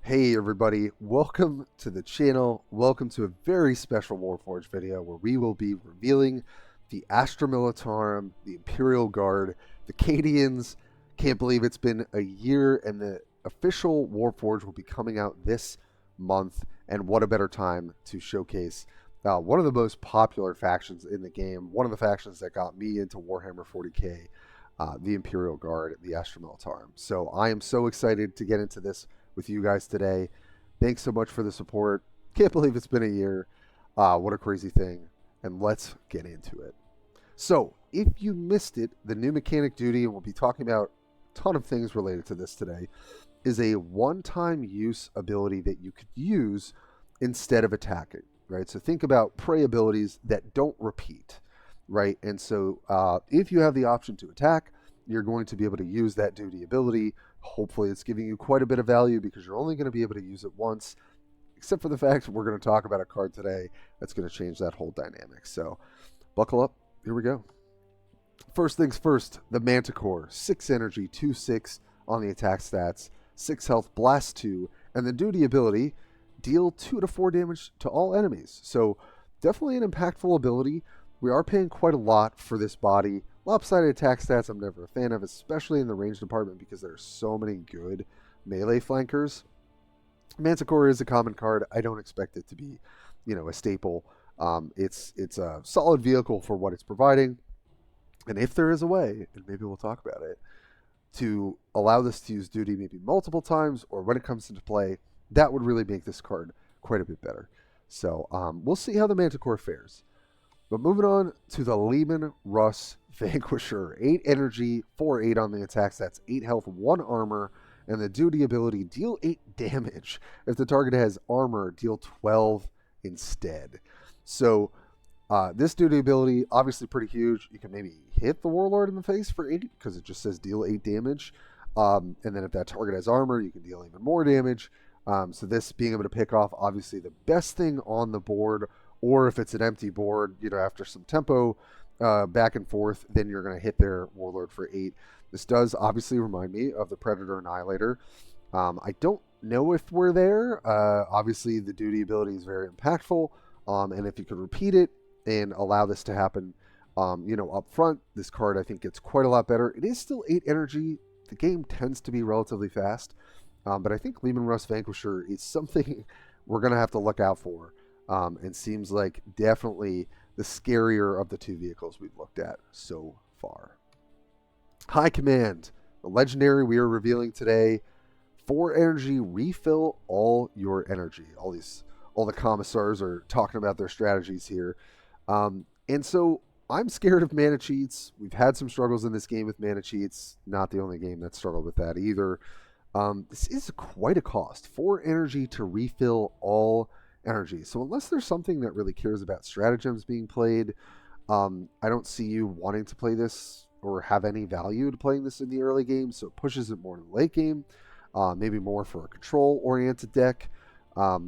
Hey everybody, welcome to the channel. Welcome to a very special Warforge video where we will be revealing the Astra Militarum, the Imperial Guard, the Cadians. Can't believe it's been a year and the official Warforge will be coming out this month, and what a better time to showcase one of the most popular factions in the game, one of the factions that got me into Warhammer 40k, the Imperial Guard, the Astra Militarum. So I am so excited to get into this with you guys today. Thanks so much for the support. Can't believe it's been a year. What a crazy thing. And let's get into it. So if you missed it, the new mechanic duty, and we'll be talking about a ton of things related to this today, is a one-time use ability that you could use instead of attacking, right? So think about prey abilities that don't repeat, right? And so if you have the option to attack, you're going to be able to use that duty ability. Hopefully it's giving you quite a bit of value because you're only going to be able to use it once, except for the fact we're going to talk about a card today that's going to change that whole dynamic. So buckle up. Here we go. First things first, the Mantacore. 6 energy, 2/6 on the attack stats, 6 health, blast 2, and the duty ability, deal 2 to 4 damage to all enemies. So definitely an impactful ability. We are paying quite a lot for this body. Lopsided attack stats I'm never a fan of, especially in the range department because there are so many good melee flankers. Mantacore is a common card. I don't expect it to be, a staple. It's a solid vehicle for what it's providing. And if there is a way, and maybe we'll talk about it, to allow this to use duty maybe multiple times or when it comes into play, that would really make this card quite a bit better. So we'll see how the Mantacore fares. But moving on to the Leman Russ Vanquisher. 8 energy, 4/8 on the attack stats, 8 health, 1 armor, and the duty ability, deal 8 damage. If the target has armor, deal 12 instead. So this duty ability, obviously pretty huge. You can maybe hit the Warlord in the face for 8 because it just says deal 8 damage. And then if that target has armor, you can deal even more damage. So this being able to pick off, obviously, the best thing on the board, or if it's an empty board, after some tempo back and forth, then you're going to hit their Warlord for 8. This does obviously remind me of the Predator Annihilator. I don't know if we're there. Obviously, the duty ability is very impactful, and if you could repeat it and allow this to happen, up front, this card I think gets quite a lot better. It is still 8 energy. The game tends to be relatively fast, but I think Leman Russ Vanquisher is something we're going to have to look out for. And seems like definitely the scarier of the 2 vehicles we've looked at so far. High Command, the legendary we are revealing today. 4 energy, refill all your energy. All the commissars are talking about their strategies here. And so I'm scared of mana cheats. We've had some struggles in this game with mana cheats. Not the only game that struggled with that either. This is quite a cost. 4 energy to refill all energy. So unless there's something that really cares about stratagems being played, I don't see you wanting to play this or have any value to playing this in the early game. So it pushes it more in the late game, maybe more for a control-oriented deck.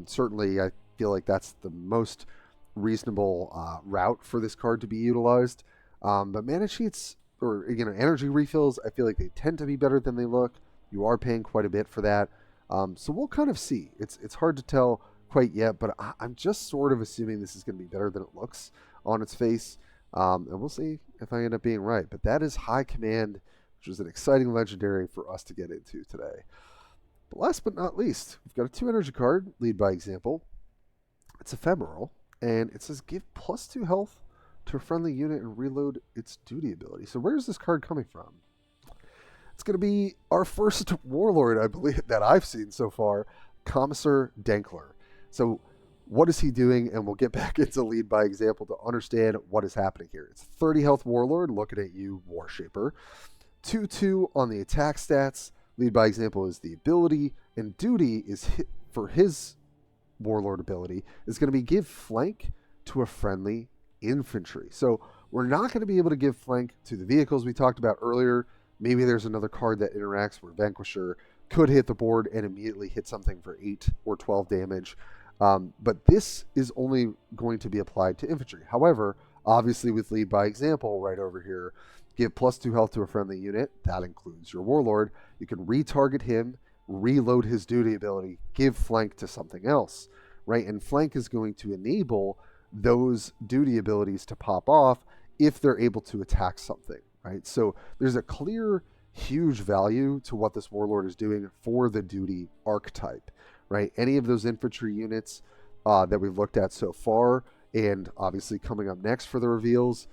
Certainly, I feel like that's the most reasonable route for this card to be utilized. But mana cheats or energy refills, I feel like they tend to be better than they look. You are paying quite a bit for that. So we'll kind of see. It's hard to tell quite yet, but I'm just sort of assuming this is going to be better than it looks on its face, and we'll see if I end up being right. But that is High Command, which is an exciting legendary for us to get into today. But last but not least, we've got a 2 energy card, Lead by Example. It's ephemeral, and it says give +2 health to a friendly unit and reload its duty ability. So where's this card coming from? It's going to be our first Warlord, I believe, that I've seen so far, Commissar Denkler. So what is he doing? And we'll get back into Lead by Example to understand what is happening here. It's 30 health Warlord, looking at you, Warshaper. 2/2 on the attack stats. Lead by Example is the ability, and duty is hit for his Warlord ability is going to be give flank to a friendly infantry. So we're not going to be able to give flank to the vehicles we talked about earlier. Maybe there's another card that interacts where Vanquisher could hit the board and immediately hit something for 8 or 12 damage. But this is only going to be applied to infantry. However, obviously with Lead by Example right over here, give +2 health to a friendly unit. That includes your Warlord. You can retarget him reload his duty ability, give flank to something else, right? And flank is going to enable those duty abilities to pop off if they're able to attack something, right? So there's a clear, huge value to what this Warlord is doing for the duty archetype, right? Any of those infantry units that we've looked at so far, and obviously coming up next for the reveals,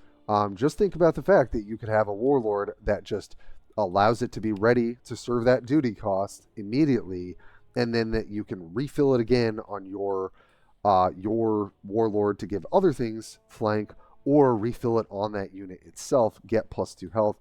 just think about the fact that you could have a Warlord that just allows it to be ready to serve that duty cost immediately, and then that you can refill it again on your Warlord to give other things flank, or refill it on that unit itself, get +2 health.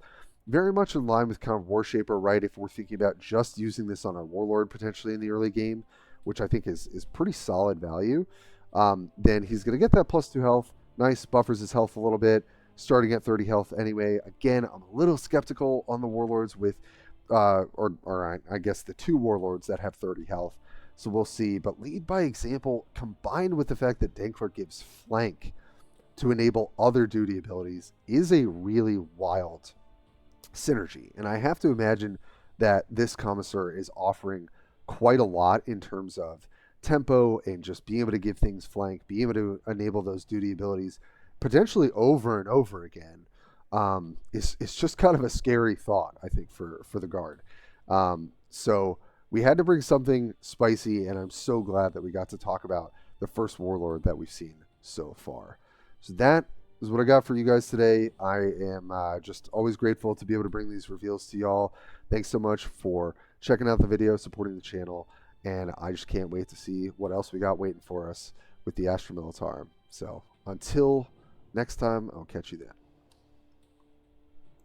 Very much in line with kind of Warshaper, right? If we're thinking about just using this on our Warlord potentially in the early game, which I think is pretty solid value, then he's going to get that +2 health. Nice, buffers his health a little bit, starting at 30 health anyway. Again, I'm a little skeptical on the Warlords with, or I guess the 2 Warlords that have 30 health. So we'll see. But lead by example, combined with the fact that Dankler gives flank to enable other duty abilities, is a really wild synergy. And I have to imagine that this Commissar is offering quite a lot in terms of tempo and just being able to give things flank, being able to enable those duty abilities potentially over and over again. It's just kind of a scary thought, I think, for the Guard. So we had to bring something spicy, and I'm so glad that we got to talk about the first Warlord that we've seen so far. So that is what I got for you guys today. I am just always grateful to be able to bring these reveals to y'all. Thanks so much for checking out the video, supporting the channel, and I just can't wait to see what else we got waiting for us with the Astra Militarum. So until next time, I'll catch you then.